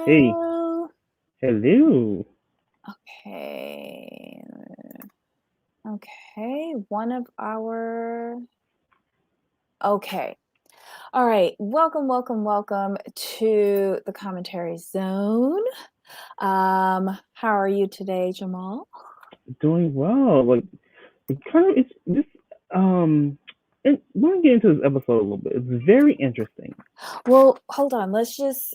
Hey, Hello. hello. Okay. Okay. One of our. Okay. All right. Welcome to the commentary zone. How are you today, Jamal? Doing well. Like, it's this, um, and want to get into this episode a little bit. It's very interesting. Well, hold on. Let's just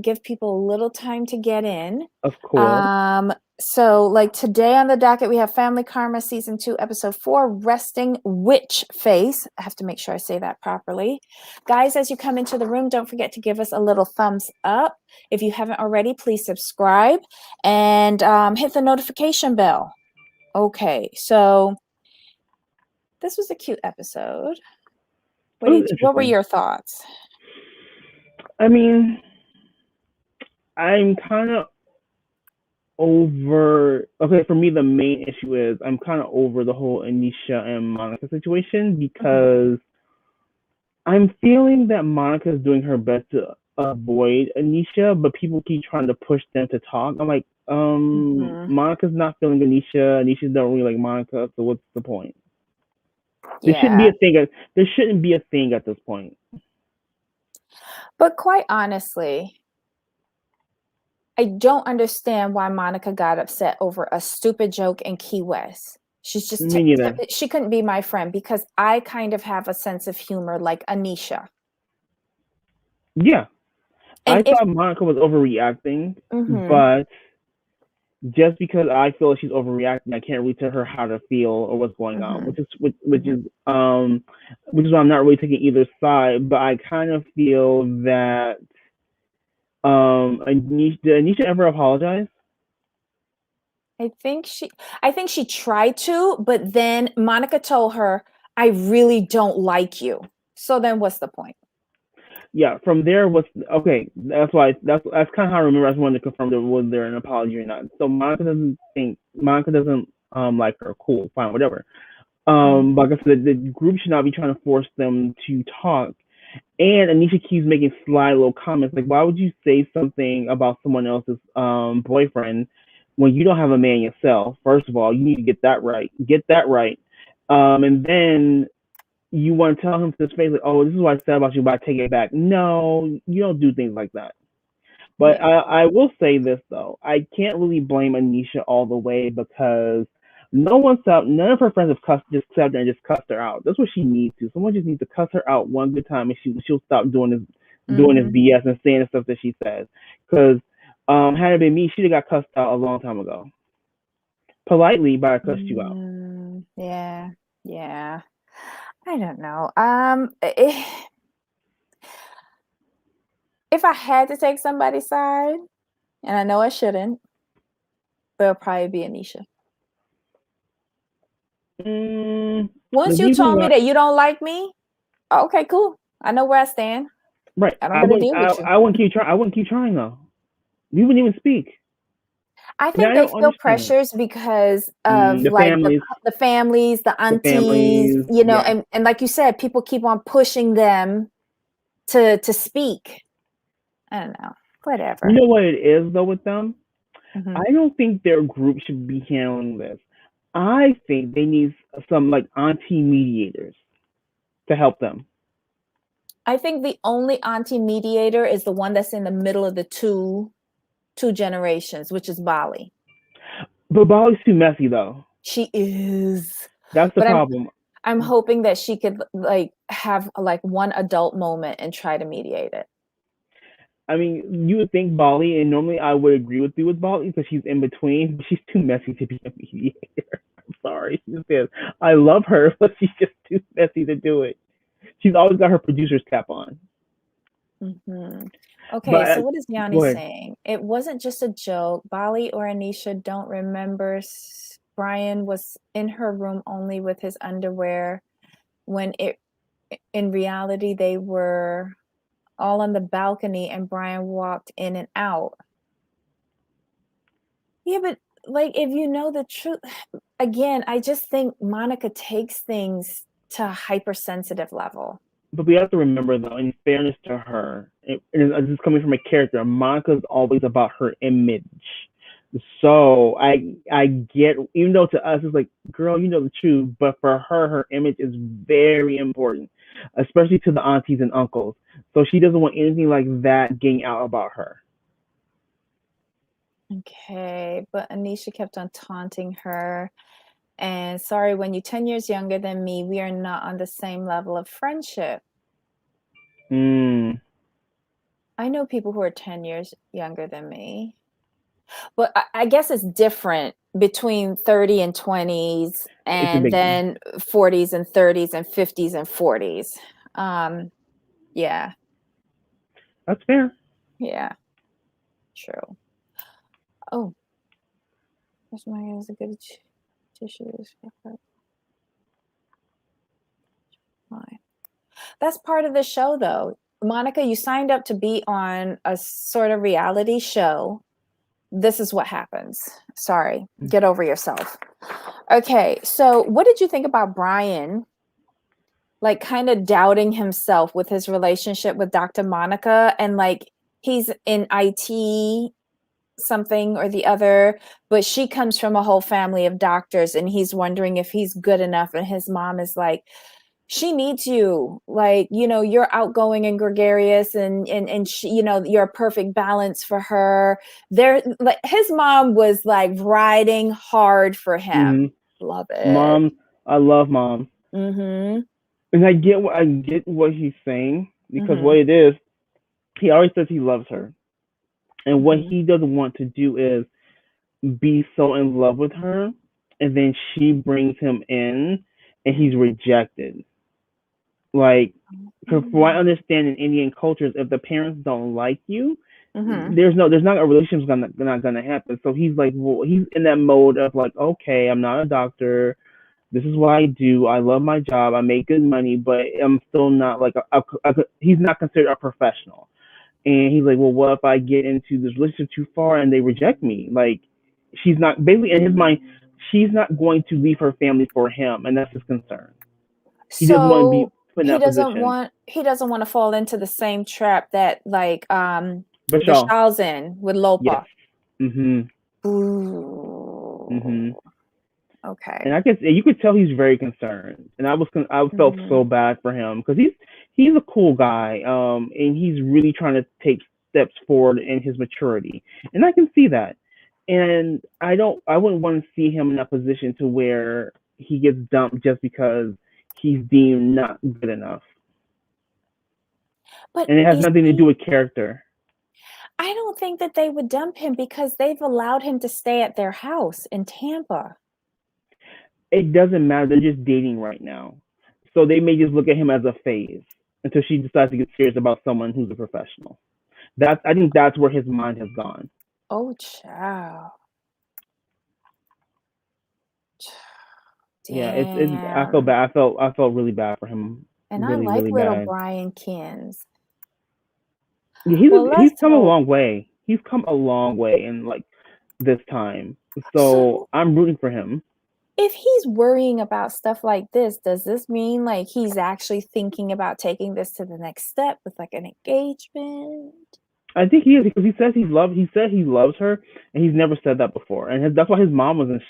give people a little time to get in. Of course. So like today on the docket, we have Family Karma Season 2, Episode 4, Resting Witch Face. I have to make sure I say that properly. Guys, as you come into the room, don't forget to give us a little thumbs up. If you haven't already, please subscribe and hit the notification bell. Okay, so this was a cute episode. It was What were interesting. your thoughts? I mean, I'm kind of over. Okay, for me, the main issue is I'm kind of over the whole Anisha and Monica situation Mhm. because I'm feeling that Monica's doing her best to avoid Anisha, but people keep trying to push them to talk. I'm like, Mhm. Monica's not feeling Anisha. Anisha don't really like Monica, so what's the point? There shouldn't be Yeah. a thing. There shouldn't be a thing at this point. But quite honestly, I don't understand why Monica got upset over a stupid joke in Key West. She's just Me neither. she couldn't be my friend because I kind of have a sense of humor like Anisha. Yeah, And I if thought Monica was overreacting, mhm, but just because I feel like she's overreacting, I can't really tell her how to feel or what's going on, mhm, which is mhm. which is why I'm not really taking either side. But I kind of feel that Anisha, did Anisha ever apologize? I think she tried to, but then Monica told her, "I really don't like you." So then what's the point? Yeah, from there was okay. That's kind of how I remember. I just wanted to confirm that was there an apology or not. So Monica doesn't like her. Cool, fine, whatever. Like I said, the group should not be trying to force them to talk. And Anisha keeps making sly little comments like, "Why would you say something about someone else's boyfriend when you don't have a man yourself? First of all, you need to get that right. Get that right. And then you want to tell him to his face like, oh, this is what I said about you, but I take it back. No, you don't do things like that. But Yeah. I will say this though, I can't really blame Anisha all the way because none of her friends have just sat there and just cussed her out. That's what she needs to. Someone just needs to cuss her out one good time, and she'll stop doing this Mhm. BS and saying the stuff that she says. Because had it been me, she'd have got cussed out a long time ago, politely, but I cussed you out. Yeah. Yeah. I don't know. If I had to take somebody's side, and I know I shouldn't, but it'll probably be Anisha. The Once you reason told me why, that you don't like me, okay, cool. I know where I stand. right? I don't got to deal with you. I wouldn't keep trying. I wouldn't keep trying though. You wouldn't even speak. I And think I they don't feel understand. pressures because of The like families, the families, the the aunties, families, you know, yeah. and like you said, people keep on pushing them to speak. I don't know. You Whatever. know what it is though with them? Hmm. I don't think their group should be handling this. I think they need some like auntie mediators to help them. I think the only auntie mediator is the one that's in the middle of the two generations, which is Bali. But Bali's too messy though. She is. That's the But problem. I'm hoping that she could like have like one adult moment and try to mediate it. I mean, you would think Bali, and normally I would agree with you with Bali because she's in between, but she's too messy to be a mediator. I'm sorry. She just is. I love her, but she's just too messy to do it. She's always got her producer's cap on. Hmm. Okay, But so what is Yanni go ahead. saying? It wasn't just a joke. Bali or Anisha don't remember. Brian was in her room only with his underwear when in reality they were all on the balcony and Brian walked in and out. Yeah, but like if you know the truth, again, I just think Monica takes things to a hypersensitive level. But we have to remember, though, in fairness to her, this is coming from a character. Monica's always about her image. So I get, even though to us it's like, girl, you know the truth, but for her, her image is very important, especially to the aunties and uncles. So she doesn't want anything like that getting out about her. Okay, but Anisha kept on taunting her. And sorry, when you're 10 years younger than me, we are not on the same level of friendship. Mm. I know people who are 10 years younger than me. But I guess it's different between 30 and 20s It's a and big, then 40s and 30s and 50s and 40s. Yeah, that's fair. yeah, true. Oh, this one is a good tissue. Fine. That's part of the show, though. Monica, you signed up to be on a sort of reality show. This is what happens. Sorry, get over yourself. Okay, so what did you think about Brian, like, kind of doubting himself with his relationship with Dr. Monica, and like he's in IT something or the other, but she comes from a whole family of doctors and he's wondering if he's good enough, and his mom is like, she needs you, like, you know, you're outgoing and gregarious, and she, you know, you're a perfect balance for her. There, like, his mom was like riding hard for him. Love it. Mom, I love mom, Mm-hmm. and I get what he's saying, because Mm-hmm. what it is, he always says he loves her, and what Mm-hmm. he doesn't want to do is be so in love with her, and then she brings him in, and he's rejected. Like, from what I understand in Indian cultures, if the parents don't like you, Mm-hmm. there's not a relationship's not gonna happen. So he's like, well, he's in that mode of like, okay, I'm not a doctor. This is what I do. I love my job. I make good money, but I'm still not like he's not considered a professional. And he's like, well, what if I get into this relationship too far and they reject me? Like, she's not, basically in his mind, she's not going to leave her family for him, and that's his concern. He doesn't want to be So put in that position. he doesn't want to fall into the same trap that, like, Vishal, Vishal's in with yes. Lopa. Mhm. Mhm. Ooh. And Okay. I guess you could tell he's very concerned, and I felt Mm-hmm. so bad for him because he's a cool guy, and he's really trying to take steps forward in his maturity, and I can see that. And I wouldn't want to see him in that position to where he gets dumped just because he's deemed not good enough, But and it has you nothing to do see, with character. I don't think that they would dump him because they've allowed him to stay at their house in Tampa. It doesn't matter. They're just dating right now, so they may just look at him as a phase until she decides to get serious about someone who's a professional. I think that's where his mind has gone. Oh, child. Yeah, it's I felt Damn. bad. I felt really bad for him. And I Really, like really little bad. Brian Kins. Yeah, Well, he's let's come a hope. long way. He's come a long way in like this time. So So, I'm rooting for him. if he's worrying about stuff like this, does this mean like he's actually thinking about taking this to the next step with like an engagement? I think he is, because he said he loves her, and he's never said that before, and that's why his mom was in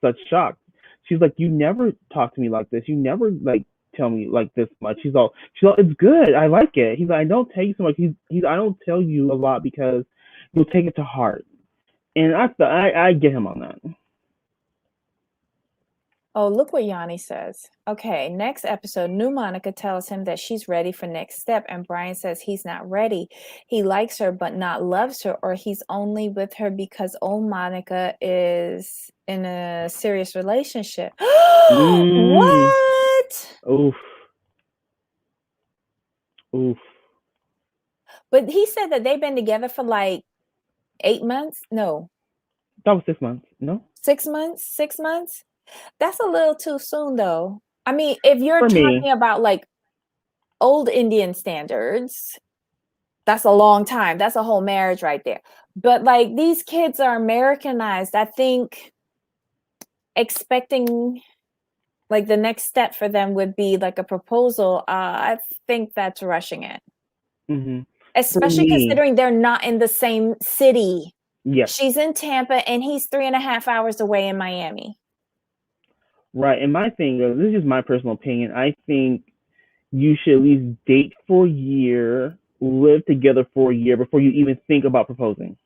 such shock. She's like, you never talk to me like this. You never like tell me like this much. She's all, it's good. I like it. He's like, I don't tell you so much. He's I don't tell you a lot because you'll take it to heart. And I get him on that. Oh, look what Yanni says. Okay, next episode, new Monica tells him that she's ready for next step, and Brian says he's not ready. He likes her but not loves her, or he's only with her because old Monica is in a serious relationship. Mm. What? Oof. Oof. But he said that they've been together for like 8 months. No, That was 6 months. No, 6 months. 6 months. That's a little too soon, though. I mean, if you're for me, talking about like old Indian standards, that's a long time. That's a whole marriage right there. But like these kids are Americanized. I think expecting Like the next step for them would be like a proposal. I think that's rushing it. For Especially me, considering they're not in the same city. yes, She's in Tampa and he's 3.5 hours away in Miami. right. And my thing is, this is just my personal opinion. I think you should at least date for a year, live together for a year before you even think about proposing.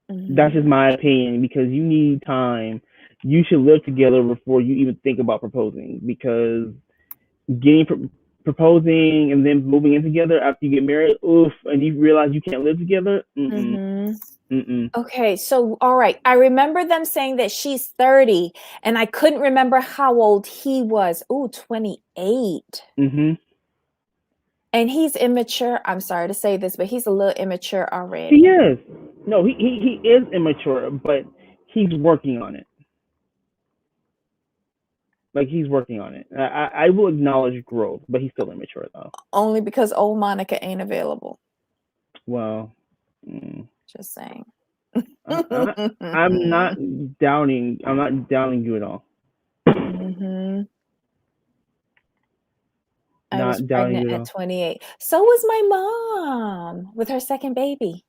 That's just my opinion because you need time. You should live together before you even think about proposing because proposing and then moving in together after you get married, oof, and you realize you can't live together. Okay, so all right. I remember them saying that she's 30, and I couldn't remember how old he was. Ooh, 28. And he's immature. I'm sorry to say this, but he's a little immature already. He is. No, he is immature, but he's working on it. Like he's working on it. I will acknowledge growth, but he's still immature though. Only because old Monica ain't available. Well, just saying. I'm not doubting. I'm not doubting you at all. I was pregnant at 28. So was my mom with her second baby.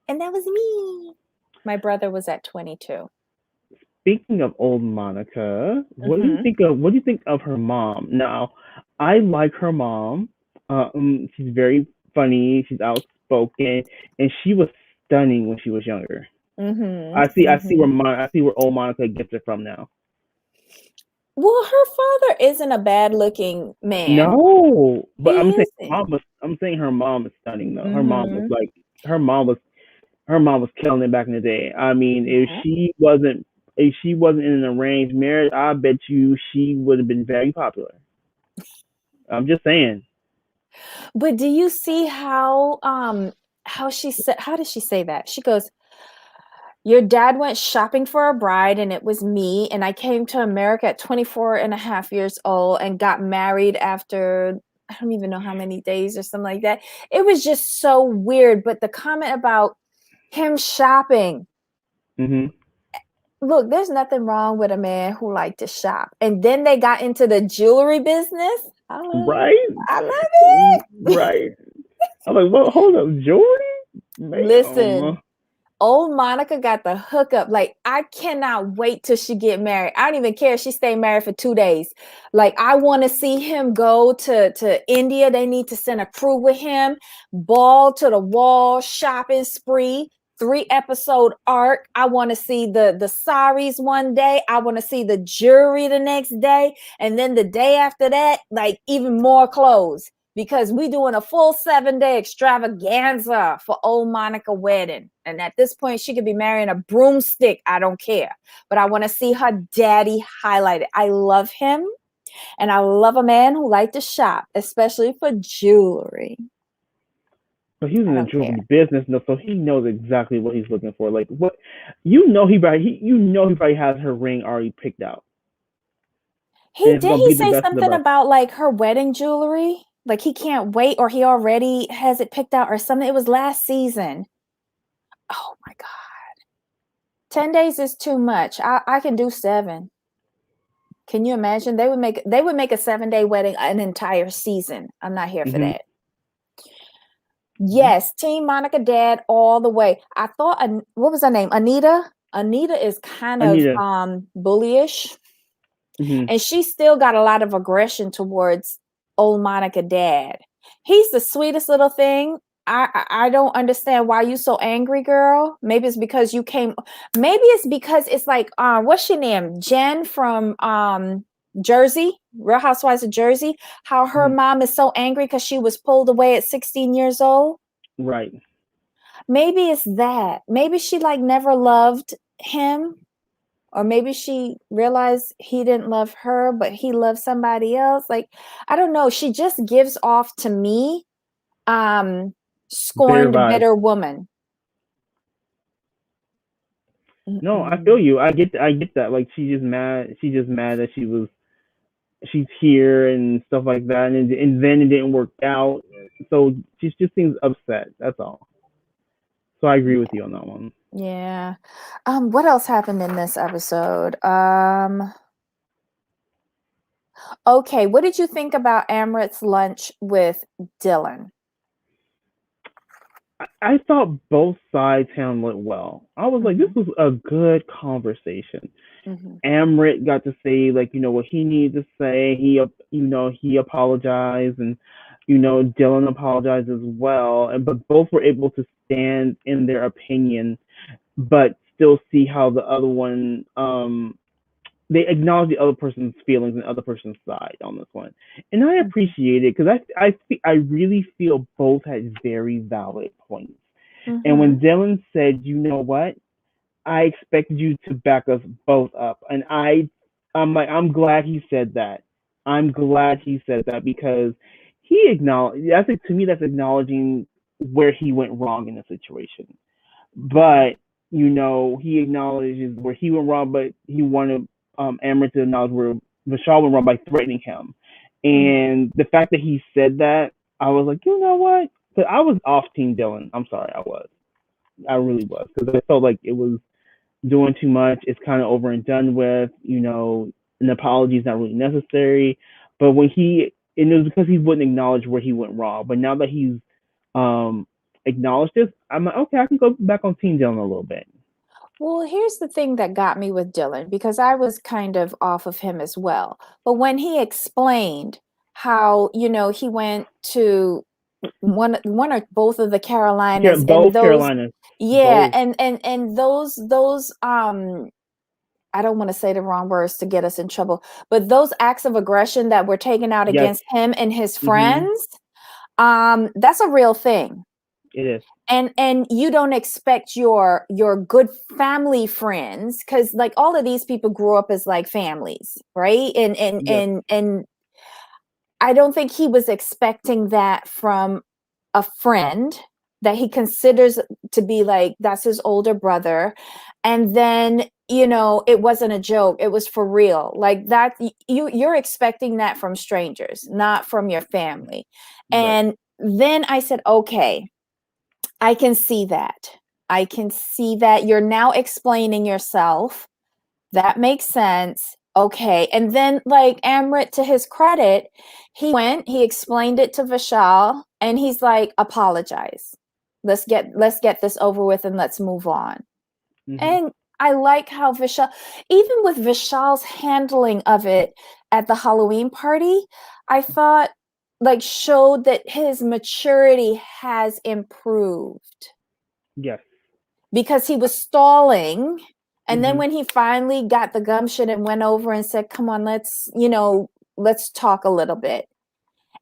And that was me. My brother was at 22. Speaking of old Monica, what do you think of her mom? Now, I like her mom. She's very funny. She's outspoken, and she was stunning when she was younger. I see where old Monica gets it from now. Well, her father isn't a bad-looking man. No, but I'm saying her mom is stunning though. Her mom was killing it back in the day. I mean, if she wasn't in an arranged marriage, I bet you she would have been very popular. I'm just saying. But do you see how she said, how did she say that? She goes, your dad went shopping for a bride and it was me, and I came to America at 24 and a half years old and got married after I don't even know how many days or something like that. It was just so weird. But the comment about him shopping, look, there's nothing wrong with a man who liked to shop. And then they got into the jewelry business. Right? I love it. Right. I'm like, well, hold up, jewelry? Listen, old Monica got the hookup. Like, I cannot wait till she get married. I don't even care if she stay married for 2 days. Like, I want to see him go to India. They need to send a crew with him. Ball to the wall, shopping spree. 3-episode arc. I want to see the saris one day. I want to see the jewelry the next day. And then the day after that, like even more clothes. Because we doing a full 7-day extravaganza for old Monica wedding. And at this point, she could be marrying a broomstick. I don't care. But I want to see her daddy highlighted. I love him. And I love a man who likes to shop, especially for jewelry. But he's in the jewelry business, so he knows exactly what he's looking for. Like what, he probably has her ring already picked out. He say something about like her wedding jewelry? Like he can't wait, or he already has it picked out or something. It was last season. Oh my God. 10 days is too much. I can do 7. Can you imagine? They would make a 7-day wedding an entire season. I'm not here for that. Yes, Team Monica dad all the way. I thought, what was her name? Anita? Anita is kind of bullyish. And she still got a lot of aggression towards old Monica dad. He's the sweetest little thing. I don't understand why you so angry, girl. Maybe it's because you came. Maybe it's because it's like, what's your name? Jen from Jersey, Real Housewives of Jersey. How her mom is so angry because she was pulled away at 16 years old. Right. Maybe it's that. Maybe she like never loved him. Or maybe she realized he didn't love her, but he loved somebody else. Like, I don't know. She just gives off to me, scorned, bitter woman. No, I feel you. I get that. Like she's just mad that she's here and stuff like that, and then it didn't work out. So she just seems upset. That's all. So I agree with you on that one. Yeah. What else happened in this episode? Okay, what did you think about Amrit's lunch with Dylan? I thought both sides handled it well. I was like, this Mm-hmm. was a good conversation. Mm-hmm. Amrit got to say like what he needed to say. He apologized, and Dylan apologized as well. And but both were able to stand in their opinion, but still see how the other one they acknowledge the other person's feelings and the other person's side on this one, and I Mm-hmm. appreciate it because I really feel both had very valid points. And Mm-hmm. when Dylan said, "You know what? I expected you to back us both up," and I'm like, I'm glad he said that. I'm glad he said that because he acknowledged. To me, that's acknowledging where he went wrong in the situation. Right. But he acknowledges where he went wrong, but he wanted Amber to acknowledge where Vishal went wrong by threatening him. Mm-hmm. And the fact that he said that, I was like, you know what? Because I was off Team Dylan. I'm sorry, I was. I really was because I felt like it was doing too much. It's kind of over and done with. An apology is not really necessary. But and it was because he wouldn't acknowledge where he went wrong. But now that he's um acknowledged this, I'm like, okay, I can go back on Team Dylan a little bit. Well, here's the thing that got me with Dylan because I was kind of off of him as well. But when he explained how, he went to one or both of the Carolinas and Both those, Carolinas, yeah, both. and those I don't want to say the wrong words to get us in trouble, but those acts of aggression that were taken out Yes. against him and his Mhm. friends, that's a real thing. It is. And you don't expect your good family friends, because like all of these people grew up as like families, right? Yes. And I don't think he was expecting that from a friend that he considers to be like that's his older brother. And then it wasn't a joke, it was for real. Like that, you're expecting that from strangers, not from your family. Right. And then I said, okay, I can see that. I can see that you're now explaining yourself. That makes sense. Okay. And then, like Amrit, to his credit, he explained it to Vishal, and he's like, apologize. Let's get this over with and let's move on. Mhm. And I like how Vishal, even with Vishal's handling of it at the Halloween party, I thought like showed that his maturity has improved Yes. because he was stalling. And then Mhm. when he finally got the gumption and went over and said, come on, let's talk a little bit.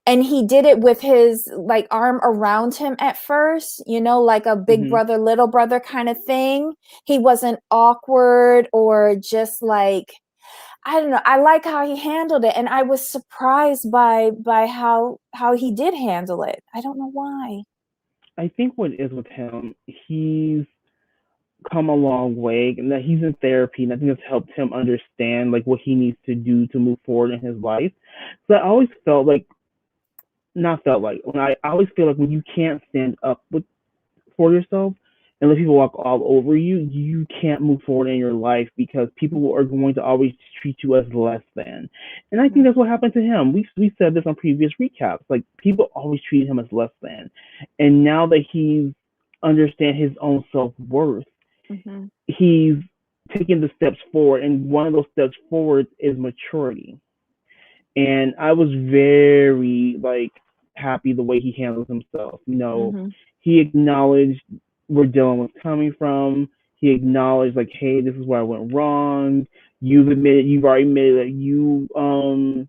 And he did it with his like arm around him at first, like a big Mhm. brother, little brother kind of thing. He wasn't awkward or just like, I don't know. I like how he handled it. And I was surprised by how he did handle it. I don't know why. I think what it is with him, he's come a long way, and that he's in therapy, and I think that's helped him understand like what he needs to do to move forward in his life. So I always felt like, not felt like, when I always feel like when you can't stand up for yourself and let people walk all over you, you can't move forward in your life because people are going to always treat you as less than. And I think that's what happened to him. We said this on previous recaps. Like people always treated him as less than, and now that he's understand his own self worth, Mm-hmm. he's taking the steps forward, and one of those steps forward is maturity. And I was very like happy the way he handles himself. Mm-hmm. He acknowledged where Dylan was coming from. He acknowledged like, hey, this is where I went wrong. You've already admitted that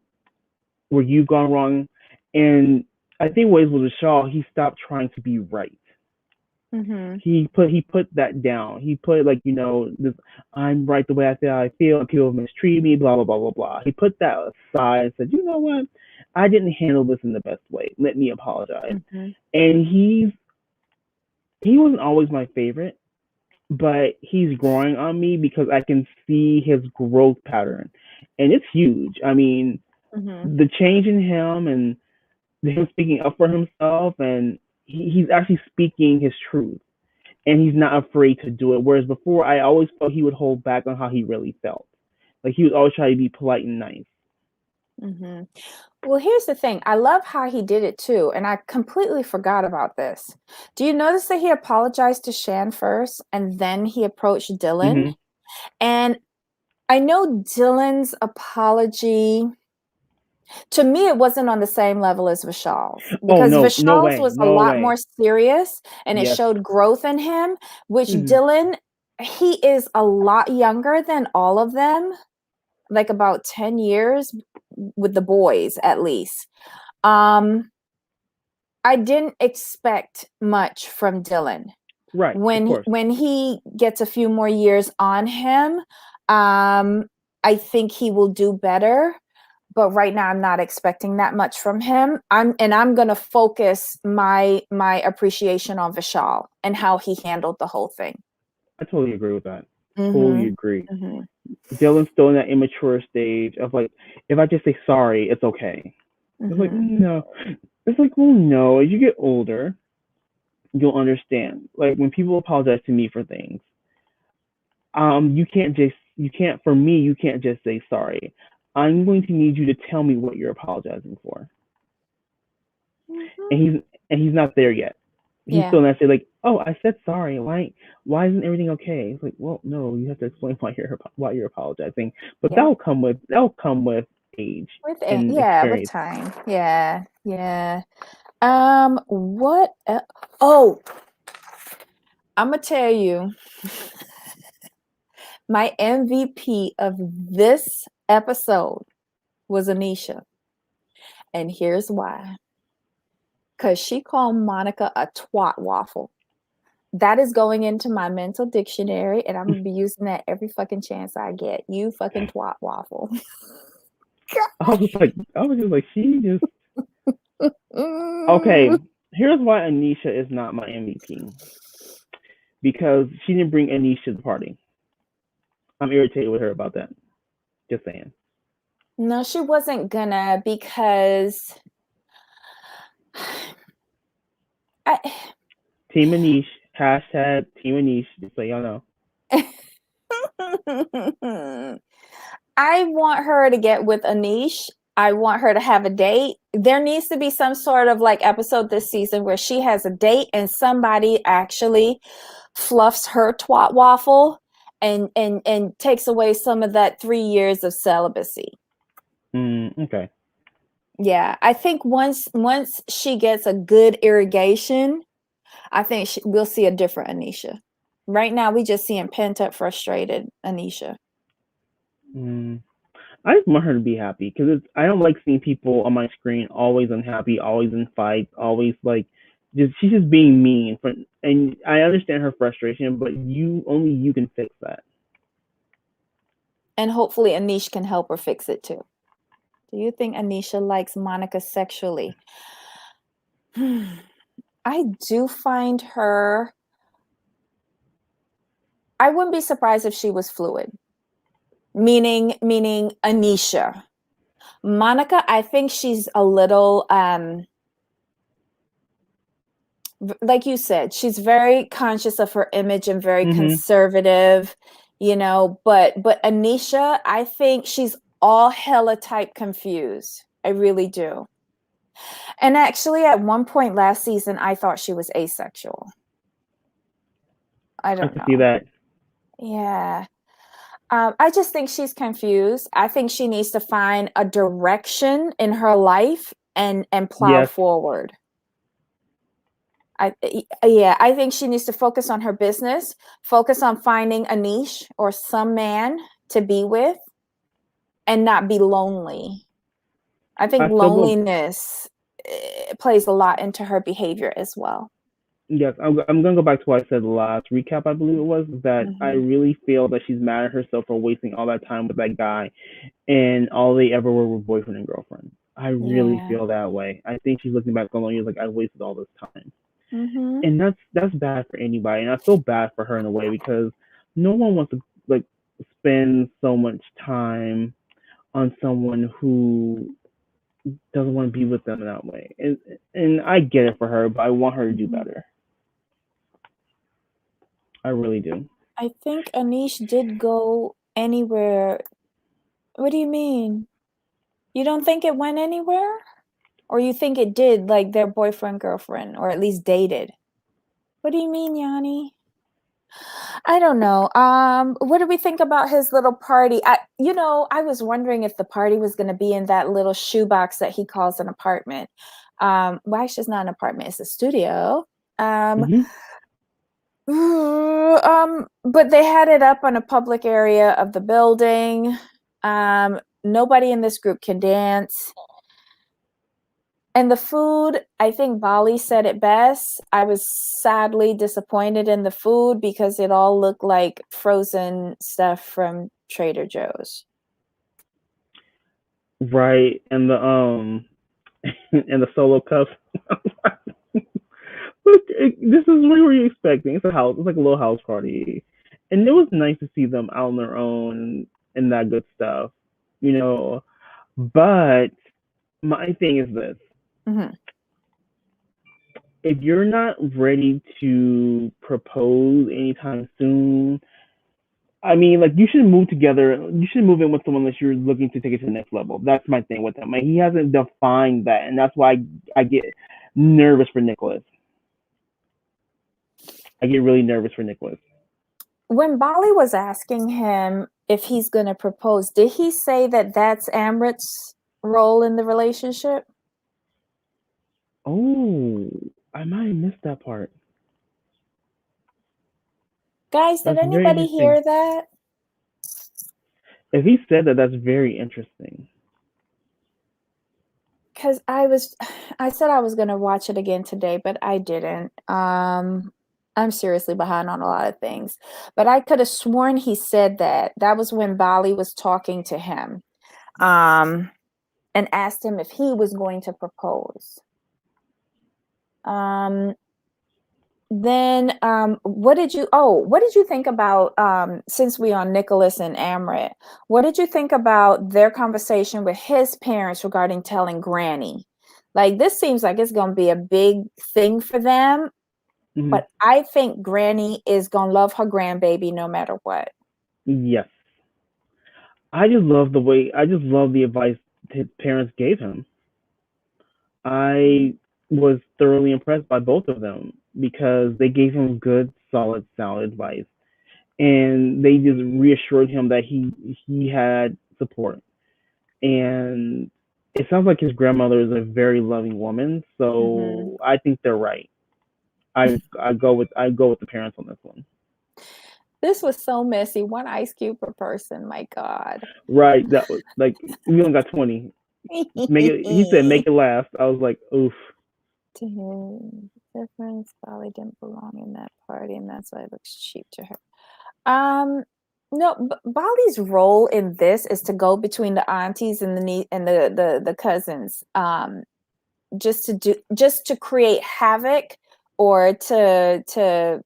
where you've gone wrong. And I think what it was with Shaw, he stopped trying to be right. Mm-hmm. He put that down. He put like, this, I'm right the way I feel, and people mistreat me, blah blah blah blah blah. He put that aside and said, you know what? I didn't handle this in the best way. Let me apologize. Mm-hmm. And he wasn't always my favorite, but he's growing on me because I can see his growth pattern, and it's huge. I mean, Mm-hmm. the change in him and him speaking up for himself, and he's actually speaking his truth. and he's not afraid to do it. Whereas before, I always felt he would hold back on how he really felt. Like he would always try to be polite and nice. Mm-hmm. Well, here's the thing. I love how he did it too, and I completely forgot about this. Do you notice that he apologized to Shan first, and then he approached Dylan? Mm-hmm. And I know Dylan's apology, to me, it wasn't on the same level as Vishal's, Oh because no, no Vishal's way, was a no lot way. more serious and it Yes. showed growth in him, which Mm-hmm. Dylan, he is a lot younger than all of them, like about 10 years with the boys at least. I didn't expect much from Dylan. Right, of course. When he gets a few more years on him, I think he will do better. But right now, I'm not expecting that much from him. I'm going to focus my appreciation on Vishal and how he handled the whole thing. I totally agree with that. Totally Mm-hmm. agree. Mm-hmm. Dylan's still in that immature stage of like, if I just say sorry, it's okay. It's like Mm-hmm. no. It's like, well, no. As you get older, you'll understand. Like when people apologize to me for things, you can't for me you can't just say sorry. I'm going to need you to tell me what you're apologizing for. Mm-hmm. And he's not there yet. He's Yeah. still not say like, oh, I said sorry. Why isn't everything okay? It's like, well, no, you have to explain why you're apologizing. But Yeah. that'll come with age and With experience. time. Yeah. Yeah. What? Oh, I'm gonna tell you, my MVP of this episode was Anisha, and here's why. Because she called Monica a twat waffle. That is going into my mental dictionary, and I'm gonna be using that every fucking chance I get. You fucking twat waffle. I was just like, she just Mm. okay. Here's why Anisha is not my MVP because she didn't bring Anisha to the party. I'm irritated with her about that. Just saying. No, she wasn't gonna, because I Team Anish, hashtag Team Anish, just so y'all know. I want her to get with Anish. I want her to have a date. There needs to be some sort of like episode this season where she has a date and somebody actually fluffs her twat waffle and takes away some of that 3 years of celibacy. Okay. Yeah, I think once she gets a good irrigation, I think we'll see a different Anisha. Right now, we just seeing pent up, frustrated Anisha. I just want her to be happy because I don't like seeing people on my screen always unhappy, always in fights, always like she's just being mean. And I understand her frustration, but only you can fix that. And hopefully Anish can help her fix it too. Do you think Anisha likes Monica sexually? I do find her, I wouldn't be surprised if she was fluid. Meaning Anisha. Monica, I think she's a little like you said, she's very conscious of her image and very Mm-hmm. conservative, but Anisha, I think she's all hella type confused. I really do. And actually, at one point last season, I thought she was asexual. I I don't can see know. that. Yeah. I just think she's confused. I think she needs to find a direction in her life and plow Yes. forward. I think she needs to focus on her business, focus on finding a niche or some man to be with, and not be lonely. I think I still will. loneliness plays a lot into her behavior as well. Yes, I'm gonna go back to what I said last recap. I believe it was that I Mm-hmm. really feel that she's mad at herself for wasting all that time with that guy, and all they ever were boyfriend and girlfriend. I really Yeah. feel that way. I think she's looking back on years like I wasted all this time, Mm-hmm. and that's bad for anybody. And I feel bad for her in a way because no one wants to like spend so much time on someone who doesn't want to be with them in that way. And I get it for her, but I want her to do Mm-hmm. better. I really do. I think Anish did go anywhere. What do you mean? You don't think it went anywhere? Or you think it did, like their boyfriend, girlfriend, or at least dated? What do you mean, Yanni? I don't know. What do we think about his little party? I was wondering if the party was going to be in that little shoebox that he calls an apartment. Well, actually, it's not an apartment; it's a studio. Um, Hmm. but they had it up on a public area of the building. Nobody in this group can dance. And the food, I think Bali said it best. I was sadly disappointed in the food because it all looked like frozen stuff from Trader Joe's. Right, and the and the solo cups. Look, this is what were you expecting? It's a house. It's like a little house party, and it was nice to see them out on their own and that good stuff, you know. But my thing is this: Mm-hmm. if you're not ready to propose anytime soon, I mean, like you should move together. You should move in with someone that you're looking to take it to the next level. That's my thing with him. Like he hasn't defined that, and that's why I get nervous for Nicholas. I get really nervous for Nicholas. When Bali was asking him if he's going to propose, did he say that that's Amrit's role in the relationship? Oh, I might have missed that part. Guys, did That's very anybody interesting. hear that? If he said that, that's very interesting. Because I said I was going to watch it again today, but I didn't. I'm seriously behind on a lot of things, but I could have sworn he said that. That was when Bali was talking to him, um, and asked him if he was going to propose. Um, then what did you think about since we on Nicholas and Amrit, what did you think about their conversation with his parents regarding telling Granny? Like this seems like it's going to be a big thing for them, Hmm. but I think Granny is going to love her grandbaby no matter what. Yes, I just love the advice his parents gave him. I was thoroughly impressed by both of them because they gave him good, solid, sound advice, and they just reassured him that he had support. And it sounds like his grandmother is a very loving woman, Mhm. so I think they're right. I go with the parents on this one. This was so messy. One ice cube per person. My God. Right, that was like we only got 20. Make it. He said make it last. I was like, oof. To him, their friends probably didn't belong in that party, and that's why it looks cheap to her. No, Bali's role in this is to go between the aunties and the cousins, just to create havoc or to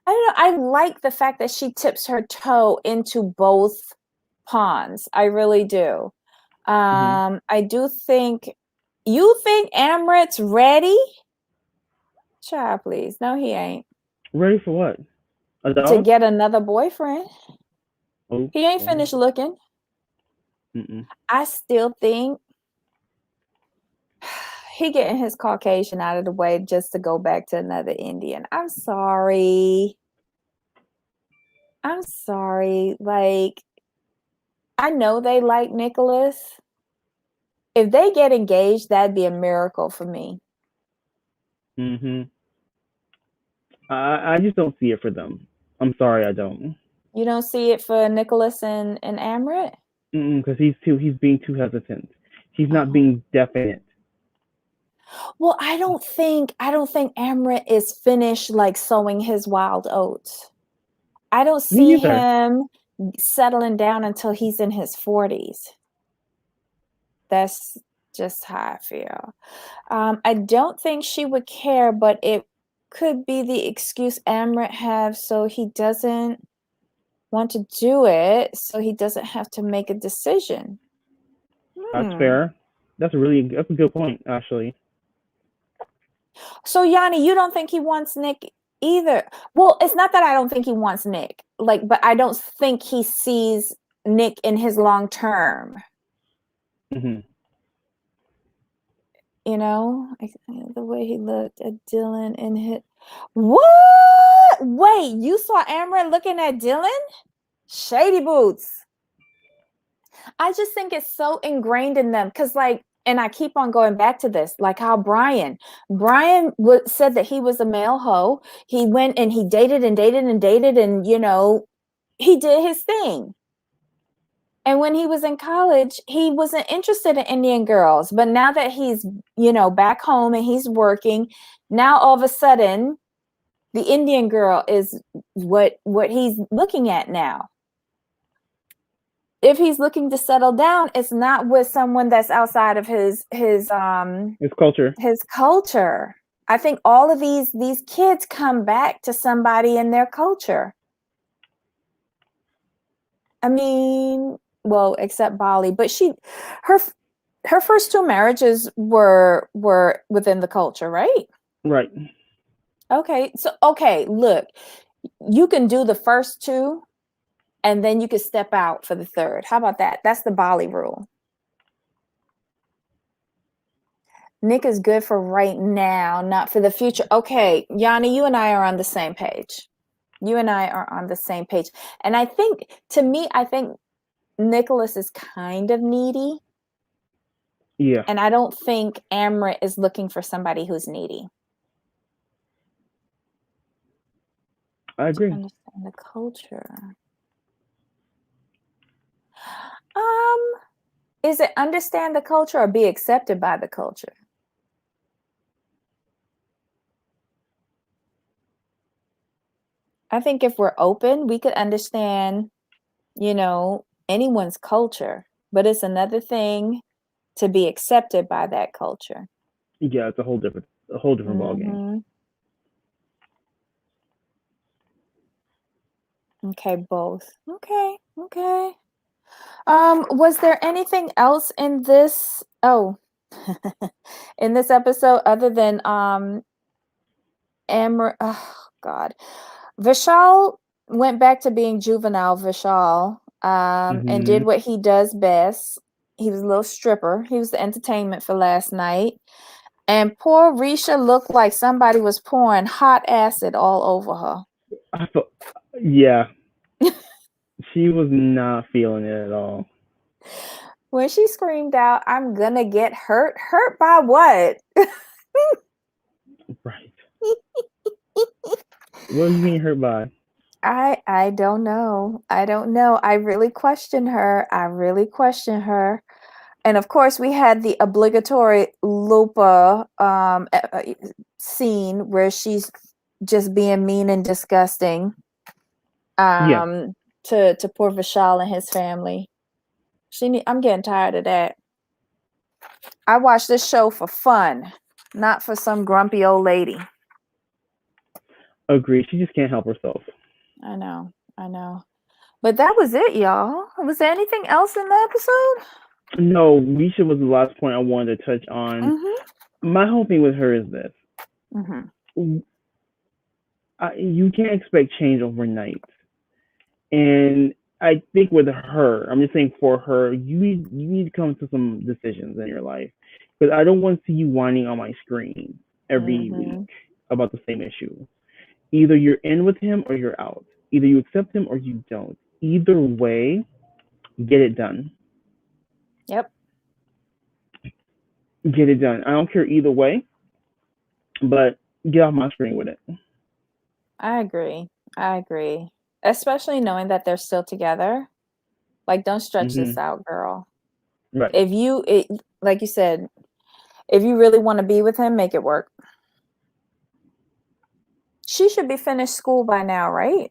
I don't know. I like the fact that she tips her toe into both ponds. I really do. Hmm. I do think you think Amrit's ready? Child, please. No, he ain't. Ready for what? A To dog? get another boyfriend. Oh, He ain't oh. finished looking. Mm-mm. I still think he getting his Caucasian out of the way just to go back to another Indian. I'm sorry. I'm sorry. Like, I know they like Nicholas. If they get engaged, that'd be a miracle for me. Hmm. I just don't see it for them. I'm sorry, I don't. You don't see it for Nicholas and Amrit? Because he's being too hesitant. He's not Oh. being definite. Well, I don't think Amrit is finished like sowing his wild oats. I don't Me see either. him settling down until he's in his 40s. That's just how I feel. I don't think she would care, but it could be the excuse Amrit have so he doesn't want to do it, so he doesn't have to make a decision. That's Hmm. fair. That's a good point, actually. So Yanni, you don't think he wants Nick? either. Well, it's not that I don't think he wants Nick, like, but I don't think he sees Nick in his long term. Mm-hmm. You know, the way he looked at Dylan and hit. What? Wait, you saw Amrit looking at Dylan? Shady boots. I just think it's so ingrained in them because, like, and I keep on going back to this, like how Brian said that he was a male hoe. He went and he dated and dated and dated, and you know, he did his thing. And when he was in college, he wasn't interested in Indian girls. But now that he's, you know, back home and he's working, now all of a sudden, the Indian girl is what he's looking at now. If he's looking to settle down, it's not with someone that's outside of his culture. His culture. I think all of these kids come back to somebody in their culture. I mean, well, except Bali, but her first two marriages were within the culture, right? Right. Okay. So look, you can do the first two and then you can step out for the third. How about that? That's the Bali rule. Nick is good for right now, not for the future. Okay, Yanni, you and I are on the same page. You and I are on the same page. And I think, to me, I think Nicholas is kind of needy. Yeah. And I don't think Amrit is looking for somebody who's needy. I agree. Understand the culture. Is it understand the culture or be accepted by the culture? I think if we're open, we could understand, you know, anyone's culture, but it's another thing to be accepted by that culture. Yeah, it's a whole different ballgame. Okay, both. Okay. Was there anything else in this in this episode other than oh God. Vishal went back to being juvenile Vishal and did what he does best. He was a little stripper. He was the entertainment for last night. And poor Risha looked like somebody was pouring hot acid all over her. Yeah. She was not feeling it at all. When she screamed out, "I'm gonna get hurt." Hurt by what? Right. What do you mean hurt by? I don't know. I really question her. And of course, we had the obligatory Lupa scene where she's just being mean and disgusting to poor Vishal and his family. I'm getting tired of that. I watch this show for fun, not for some grumpy old lady. Agreed. She just can't help herself. I know. But that was it, y'all. Was there anything else in the episode? No, Risha was the last point I wanted to touch on. My whole thing with her is this. You can't expect change overnight. And I think with her, I'm just saying for her, you need to come to some decisions in your life. Because I don't want to see you whining on my screen every week about the same issue. Either you're in with him or you're out. Either you accept him or you don't. Either way, get it done. Yep. Get it done. I don't care either way, but get off my screen with it. I agree. Especially knowing that they're still together. Like, don't stretch this out, girl. Right. Like you said, if you really want to be with him, make it work. She should be finished school by now, right?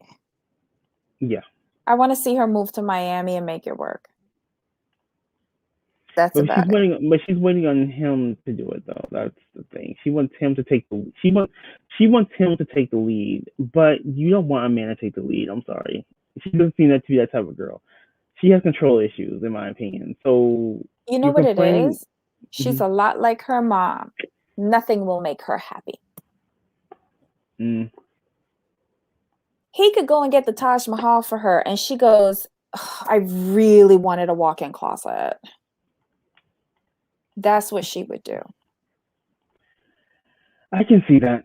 Yeah. I want to see her move to Miami and make it work. That's about it. But she's waiting on him to do it, though. That's the thing. She wants him to take the. She wants him to take the lead, but you don't want a man to take the lead. I'm sorry. She doesn't seem to be that type of girl. She has control issues, in my opinion. So you know what it is? She's a lot like her mom. Nothing will make her happy. he could go and get the Taj Mahal for her. And she goes, I really wanted a walk-in closet. That's what she would do. I can see that.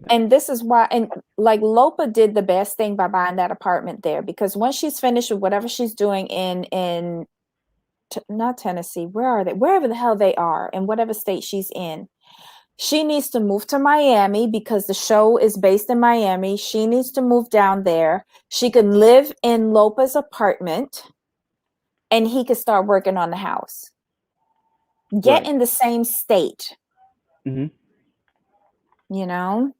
And this is why, and like Lopa did the best thing by buying that apartment there, because once she's finished with whatever she's doing in not Tennessee, where are they? Wherever the hell they are, in whatever state she's in, she needs to move to Miami because the show is based in Miami. She needs to move down there. She can live in Lopa's apartment and he could start working on the house. Get in the same state. Mm-hmm. You know?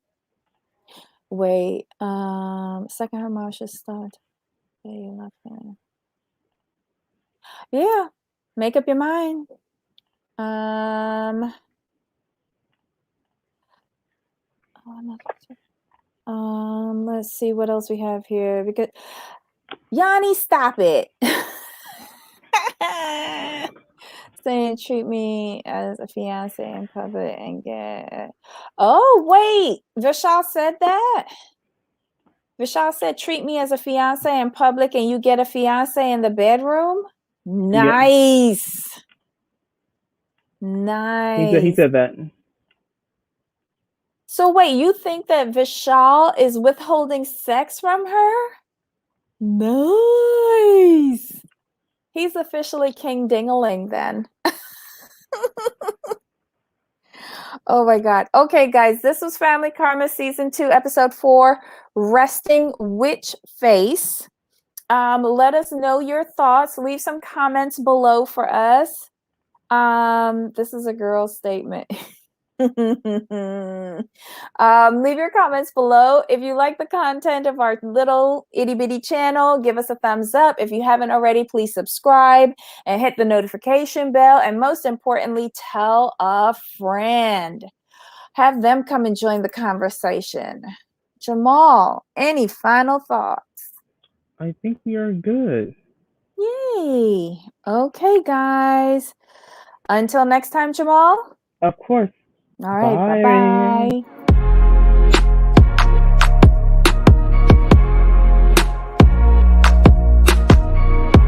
Wait, second her mouth should start. Yeah, make up your mind. Let's see what else we have here. Because Yanni, stop it. Saying treat me as a fiance in public and get. Oh wait, Vishal said that. Vishal said treat me as a fiance in public and you get a fiance in the bedroom. Nice. Yep. Nice. He said that. So wait, you think that Vishal is withholding sex from her? Nice. He's officially King Dingaling then. Oh my God. Okay, guys, this was Family Karma Season 2, Episode 4, Resting Witch Face. Let us know your thoughts. Leave some comments below for us. This is a girl statement. Leave your comments below. If you like the content of our little itty bitty channel, give us a thumbs up. If you haven't already, please subscribe and hit the notification bell. And most importantly, tell a friend. Have them come and join the conversation. Jamal, any final thoughts? I think we are good. Yay. Okay, guys. Until next time, Jamal. Of course. All right. Bye-bye.